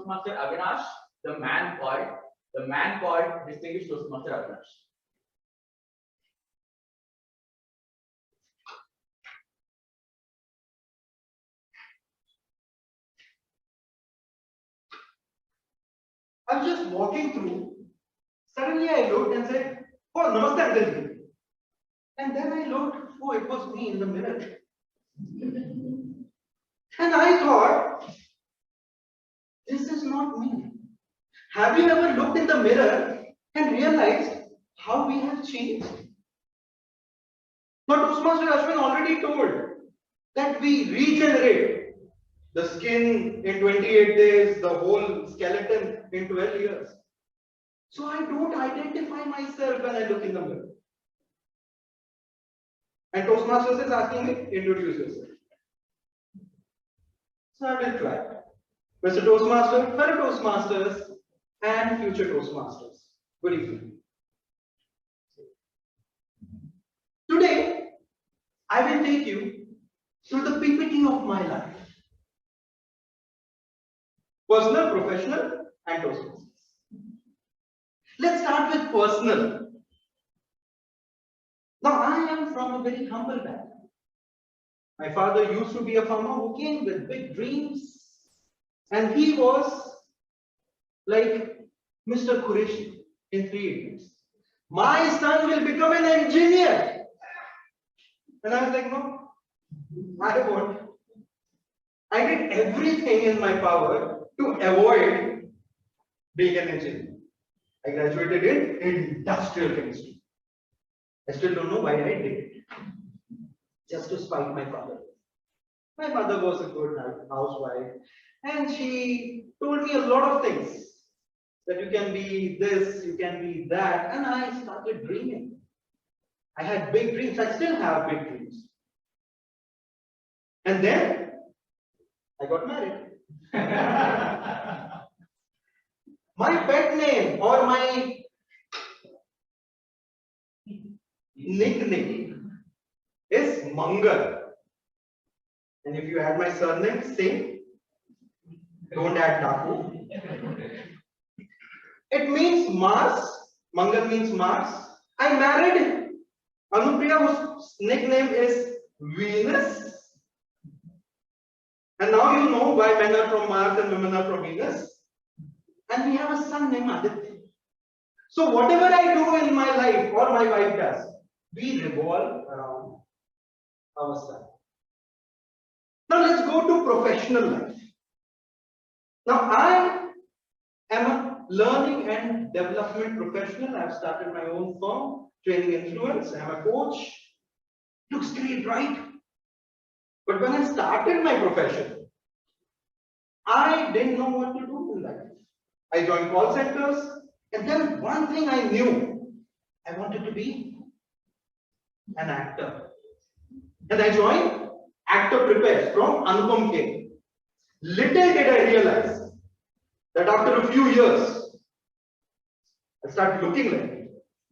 Toastmaster Avinash, the man called distinguished Toastmaster Avinash. I was just walking through. Suddenly I looked and said, "Oh, Namaste, Uncle." And then I looked, oh, it was me in the mirror. And I thought, this is not me. Have you ever looked in the mirror and realized how we have changed? Now, Toastmaster Ashwin already told that we regenerate the skin in 28 days, the whole skeleton in 12 years. So I don't identify myself when I look in the mirror. And Toastmasters is asking me, introduce yourself. So I will try. Mr. Toastmaster, fellow Toastmasters, and future Toastmasters. Good evening. Today, I will take you through the PPT of my life. Personal, professional, and Toastmasters. Let's start with personal. Now, I am from a very humble background. My father used to be a farmer who came with big dreams, and he was like Mr. Qureshi in 3 years. My son will become an engineer. And I was like, no, I won't. I did everything in my power to avoid being an engineer. I graduated in industrial chemistry. I still don't know why I did it. Just to spite my father. My mother was a good housewife, and she told me a lot of things. That you can be this, you can be that, and I started dreaming. I had big dreams, I still have big dreams. And then I got married. My pet name or my nickname is Mangal. And if you add my surname, same. Don't add Taku. It means Mars. Mangal means Mars. I married Anupriya, whose nickname is Venus. And now you know why men are from Mars and women are from Venus. And we have a son named Aditya. So whatever I do in my life or my wife does, we revolve around our son. Now let's go to professional life. Now I am a learning and development professional. I've started my own firm, Training Influence. I'm a coach. Looks great, right? But when I started my profession, I didn't know what to do in life. I joined call centers, and then one thing I knew, I wanted to be an actor. And I joined Actor Prepares from Anupam Kher. Little did I realize that after a few years, I started looking like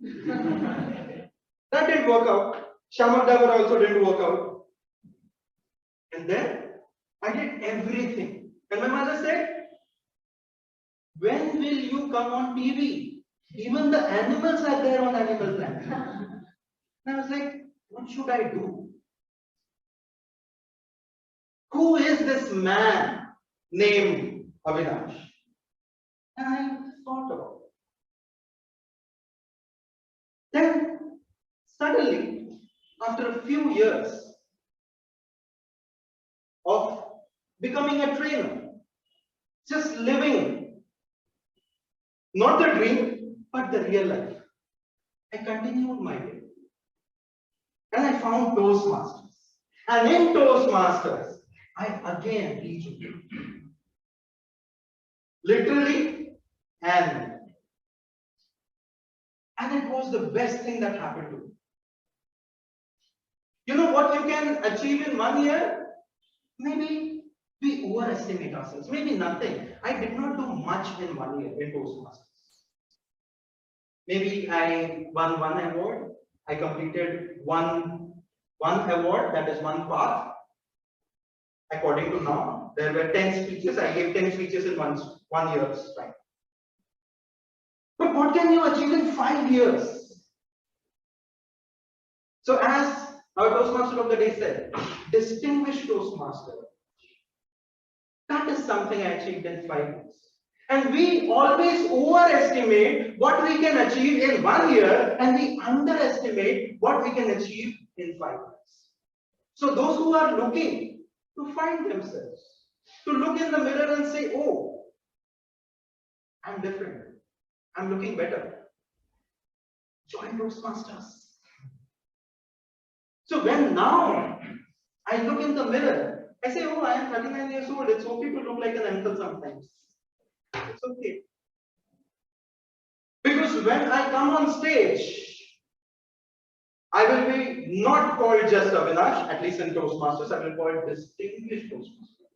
it. That didn't work out. Shamak Davar also didn't work out. And then I did everything. And my mother said, when will you come on TV? Even the animals are there on Animal Planet. And I was like, what should I do? Who is this man named Avinash? And I thought about it. Then suddenly, after a few years of becoming a trainer, just living, not the dream, but the real life, I continued my way. And I found Toastmasters. And in Toastmasters, I again reached literally and it was the best thing that happened to me. You know what you can achieve in 1 year? Maybe we overestimate ourselves. Maybe nothing. I did not do much in 1 year in Toastmasters. Maybe I won one award. I completed one award, that is one path. According to now, there were 10 speeches. I gave 10 speeches in 1 year's time. But what can you achieve in 5 years? So as our Toastmaster of the day said, distinguished Toastmaster. That is something I achieved in 5 years. And we always overestimate what we can achieve in 1 year and we underestimate what we can achieve in 5 years. So those who are looking to find themselves, to look in the mirror and say, oh, I'm different. I'm looking better. Join Toastmasters. So when now I look in the mirror, I say, oh, I am 39 years old. It's okay to look like an uncle sometimes. It's okay. Because when I come on stage, I will be not called just Avinash, at least in Toastmasters, I will call it distinguished Toastmaster.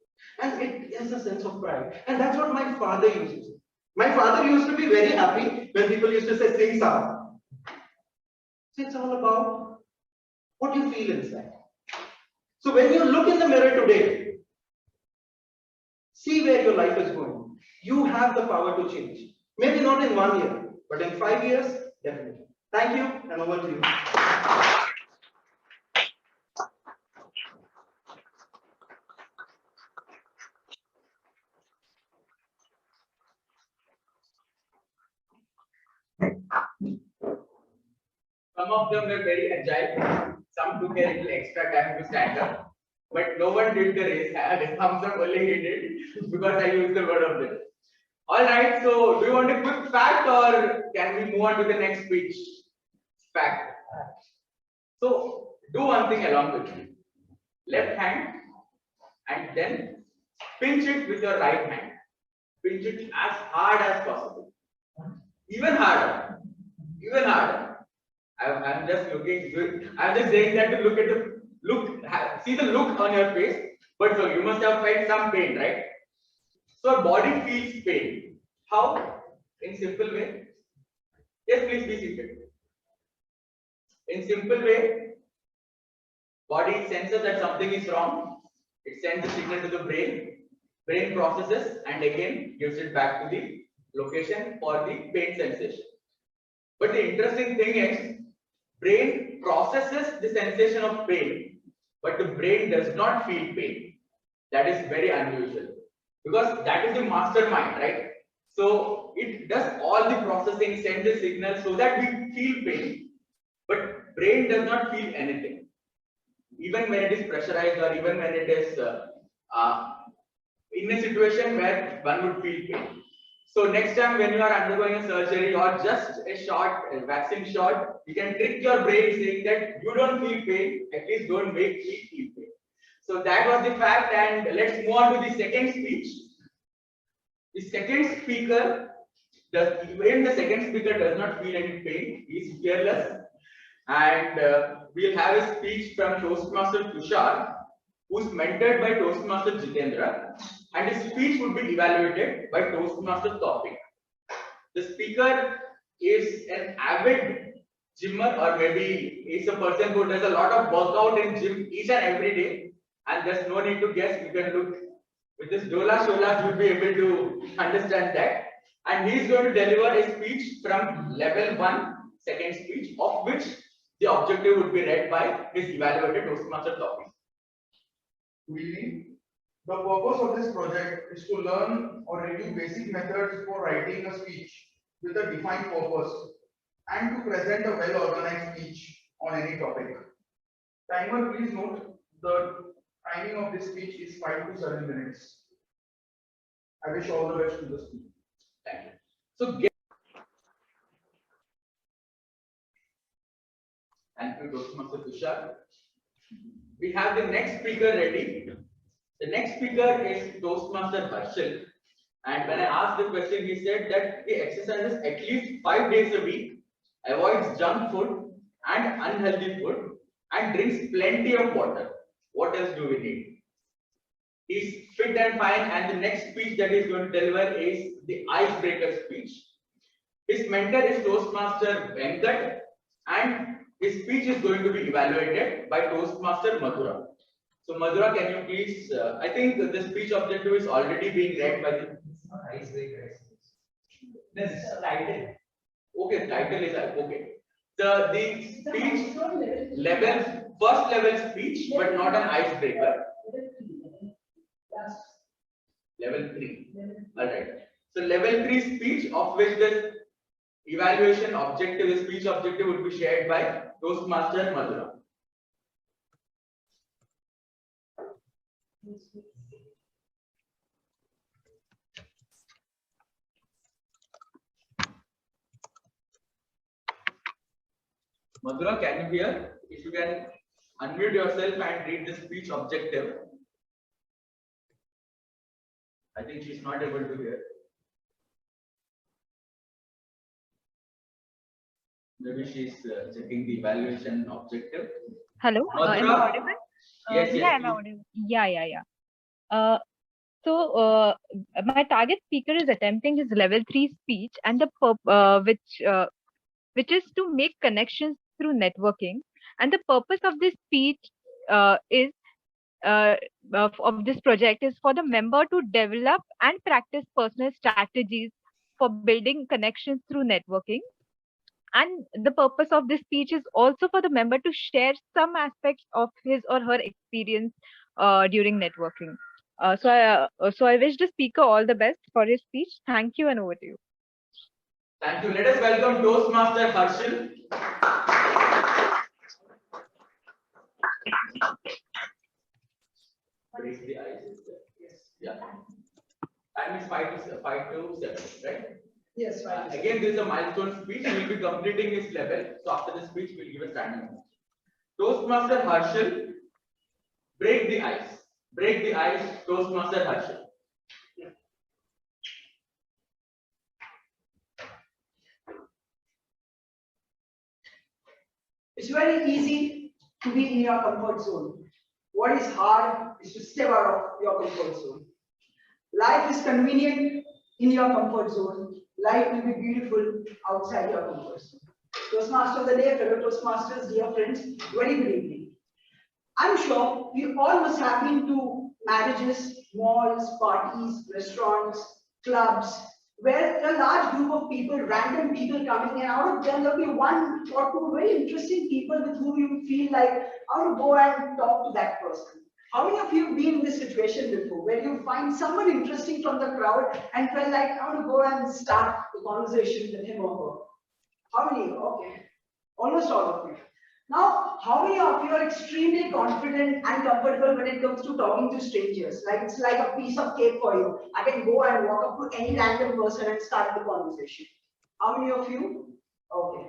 And it is a sense of pride. And that's what my father used to say. My father used to be very happy when people used to say, sing Saab. So it's all about what you feel inside. So when you look in the mirror today, see where your life is going. You have the power to change. Maybe not in 1 year, but in 5 years, definitely. Thank you, and over to you. Some of them were very agile. Some took a little extra time to stand up. But no one did the race. I had a thumbs up only he did because I used the word of this. Alright, so do you want a quick fact or can we move on to the next speech? Fact. So do one thing along with me. Left hand and then pinch it with your right hand. Pinch it as hard as possible. Even harder. Even harder. I'm just looking good. I'm just saying that to look at the look, see the look on your face. But so you must have felt some pain, right? So our body feels pain. How? In simple way. Yes, please be seated. In simple way, body senses that something is wrong. It sends a signal to the brain. Brain processes and again gives it back to the location for the pain sensation. But the interesting thing is, brain processes the sensation of pain, but the brain does not feel pain. That is very unusual because that is the mastermind, right? So it does all the processing, sends the signal so that we feel pain, but brain does not feel anything. Even when it is pressurized or even when it is in a situation where one would feel pain. So next time when you are undergoing a surgery or just a shot, a vaccine shot, you can trick your brain saying that you don't feel pain, at least don't make me feel pain. So that was the fact, and let's move on to the second speech. The second speaker even the second speaker does not feel any pain, he is fearless. And we'll have a speech from Toastmaster Tushar, who's mentored by Toastmaster Jitendra, and his speech would be evaluated by Toastmaster Topic. The speaker is an avid gymmer, or maybe is a person who does a lot of workout in gym each and every day, and there's no need to guess. You can look with this Dola Shola, you'll be able to understand that. And he is going to deliver a speech from level 1, second speech, of which the objective would be read by his evaluated Toastmaster Topic. Good evening. The purpose of this project is to learn or review basic methods for writing a speech with a defined purpose and to present a well-organized speech on any topic. Timer, please note the timing of this speech is 5 to 7 minutes. I wish all the best to the speaker. Thank you. So, thank you, Toastmaster Tushar. We have the next speaker ready. The next speaker is Toastmaster Harshal. And when I asked the question, he said that he exercises at least 5 days a week, avoids junk food and unhealthy food, and drinks plenty of water. What else do we need? He's fit and fine, and the next speech that he's going to deliver is the icebreaker speech. His mentor is Toastmaster Venkat, and his speech is going to be evaluated by Toastmaster Madhura. So Madhura, can you please, I think the speech objective is already being read by the Icebreaker. This is title. Okay, title is okay. The speech level, first level speech, but not an icebreaker. Level 3. Alright. So level 3 speech, of which the evaluation objective, the speech objective would be shared by Toastmaster Madhura. Madhura, can you hear? If you can unmute yourself and read the speech objective. I think she's not able to hear. Maybe she's checking the evaluation objective. Hello, am I Madhura? audible? Yes, Yeah, yes. am I audible? Yeah. So my target speaker is attempting his level 3 speech, and which is to make connections through networking. And the purpose of this speech is of this project is for the member to develop and practice personal strategies for building connections through networking. And the purpose of this speech is also for the member to share some aspects of his or her experience during networking. So I wish the speaker all the best for his speech. Thank you, and over to you. Thank you. Let us welcome Toastmaster Harshal. Raise the eyes. Yes. Yeah. Time is 5 to 7, right? Yes, right. Again, this is a milestone speech. He will be completing his level. So after the speech, we'll give a standing ovation. Toastmaster Harshal, break the ice. Break the ice, Toastmaster Harshal. It's very easy to be in your comfort zone. What is hard is to step out of your comfort zone. Life is convenient in your comfort zone. Life will be beautiful outside your comfort zone. Toastmaster of the day, fellow Toastmasters, dear friends, very good evening. I'm sure we all must have been to marriages, malls, parties, restaurants, clubs, where a large group of people, random people coming in, out of them there'll be one or two very interesting people with whom you feel like, I want to go and talk to that person. How many of you have been in this situation before, where you find someone interesting from the crowd and felt like, I want to go and start the conversation with him or her? How many? Okay. Almost all of you. Now, how many of you are extremely confident and comfortable when it comes to talking to strangers? Like it's like a piece of cake for you. I can go and walk up to any random person and start the conversation. How many of you? Okay.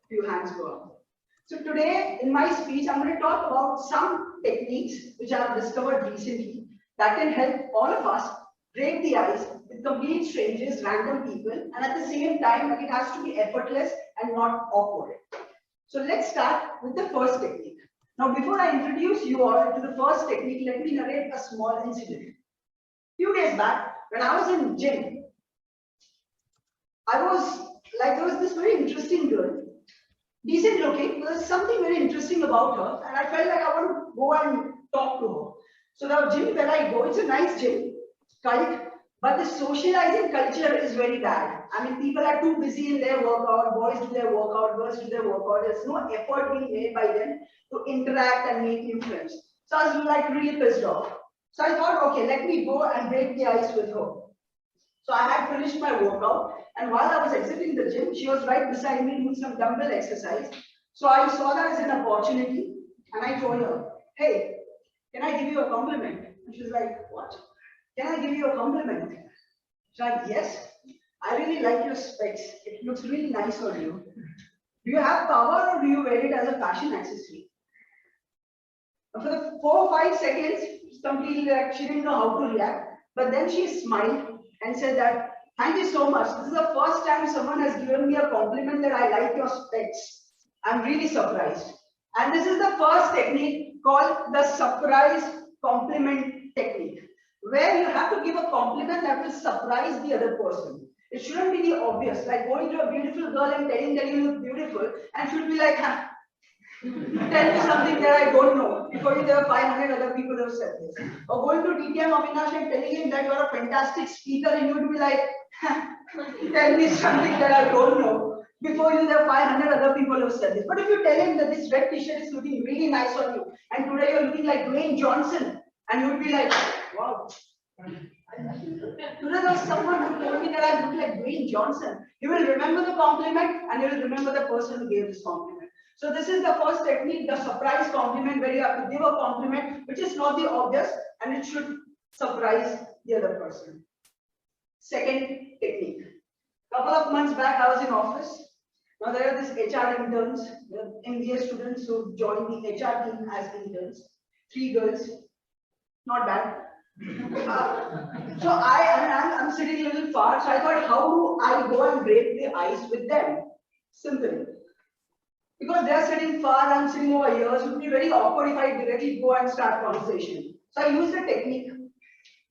Few hands go up. So today in my speech, I'm going to talk about some techniques which I have discovered recently that can help all of us break the ice with complete strangers, random people, and at the same time, it has to be effortless and not awkward. So let's start with the first technique. Now, before I introduce you all to the first technique, let me narrate a small incident. Few days back, when I was in gym, there was this very interesting girl, decent looking. There was something very interesting about her, and I felt like I want to go and talk to her. So the gym where I go, it's a nice gym, cult, but the socializing culture is very bad. I mean, people are too busy in their workout, boys do their workout, girls do their workout. There's no effort being made by them to interact and make new friends. So I was like really pissed off. So I thought, okay, let me go and break the ice with her. So I had finished my workout, and while I was exiting the gym, she was right beside me doing some dumbbell exercise. So I saw that as an opportunity, and I told her, hey, can I give you a compliment? And she's like, what? Can I give you a compliment? She's like, yes, I really like your specs. It looks really nice on you. Do you have power or do you wear it as a fashion accessory? And for the 4 or 5 seconds, she's completely like, she didn't know how to react. But then she smiled and said that, thank you so much. This is the first time someone has given me a compliment that I like your specs. I'm really surprised. And this is the first technique called the surprise compliment technique, where you have to give a compliment that will surprise the other person. It shouldn't be the obvious, like going to a beautiful girl and telling that you look beautiful, and she'll be like, huh, Tell me something that I don't know. Before you, there are 500 other people who have said this. Or going to DTM Avinash and telling him that you are a fantastic speaker and you would be like, tell me something that I don't know. Before you, there are 500 other people who have said this. But if you tell him that this red t-shirt is looking really nice on you, and today you're looking like Dwayne Johnson, and you would be like, wow. Today there was someone who told me that I look like Dwayne Johnson. You will remember the compliment and you will remember the person who gave this compliment. So this is the first technique, the surprise compliment, where you have to give a compliment which is not the obvious and it should surprise the other person. Second technique. Couple of months back I was in office. Now there are these HR interns, the MBA students who joined the HR team as interns. 3 girls, not bad. So I'm sitting a little far, so I thought, how do I go and break the ice with them? Simple. Because they're sitting far, I'm sitting over here, so it would be very awkward if I directly go and start conversation. So I used a technique.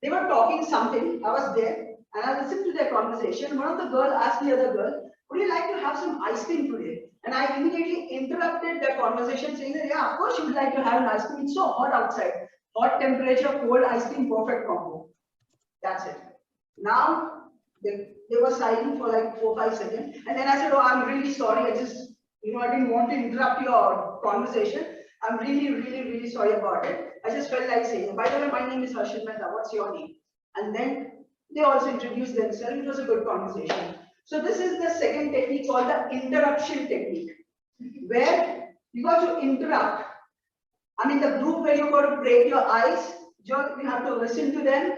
They were talking something, I was there, and I listened to their conversation. One of the girls asked the other girl, would you like to have some ice cream today? And I immediately interrupted their conversation saying that, yeah, of course you would like to have an ice cream. It's so hot outside. Hot temperature, cold ice cream, perfect combo. That's it. Now, they were silent for like 4 or 5 seconds. And then I said, oh, I'm really sorry. I didn't want to interrupt your conversation. I'm really sorry about it. I just felt like saying, by the way, my name is Harshit Mehta. What's your name? And then they also introduced themselves. It was a good conversation. So this is the second technique called the interruption technique, where you got to interrupt. I mean, the group where you got to break your ice, you have to listen to them,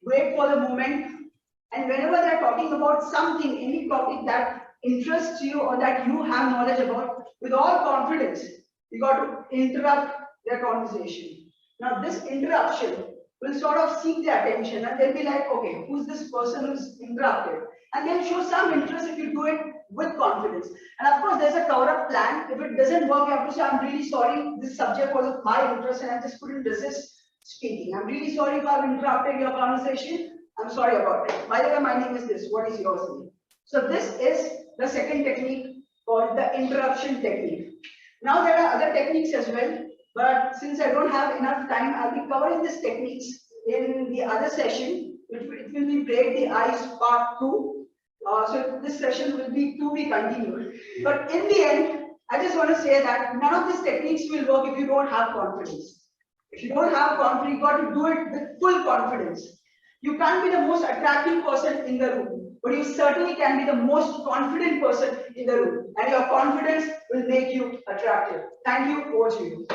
wait for the moment, and whenever they're talking about something, any topic that interests you or that you have knowledge about, with all confidence, you got to interrupt their conversation. Now, this interruption will sort of seek their attention, and they'll be like, okay, who's this person who's interrupted? And they'll show some interest if you do it with confidence. And of course, there's a cover-up plan. If it doesn't work, you have to say, I'm really sorry, this subject was of my interest and I just couldn't resist speaking. I'm really sorry if I've interrupted your conversation. I'm sorry about it. By the way, my name is this. What is yours name? So this is the second technique called the interruption technique. Now there are other techniques as well, but since I don't have enough time, I'll be covering these techniques in the other session, which it will be Break the Ice Part 2. So this session will be to be continued. But in the end, I just want to say that none of these techniques will work if you don't have confidence. If you don't have confidence, you got to do it with full confidence. You can't be the most attractive person in the room, but you certainly can be the most confident person in the room. And your confidence will make you attractive. Thank you. Over to you.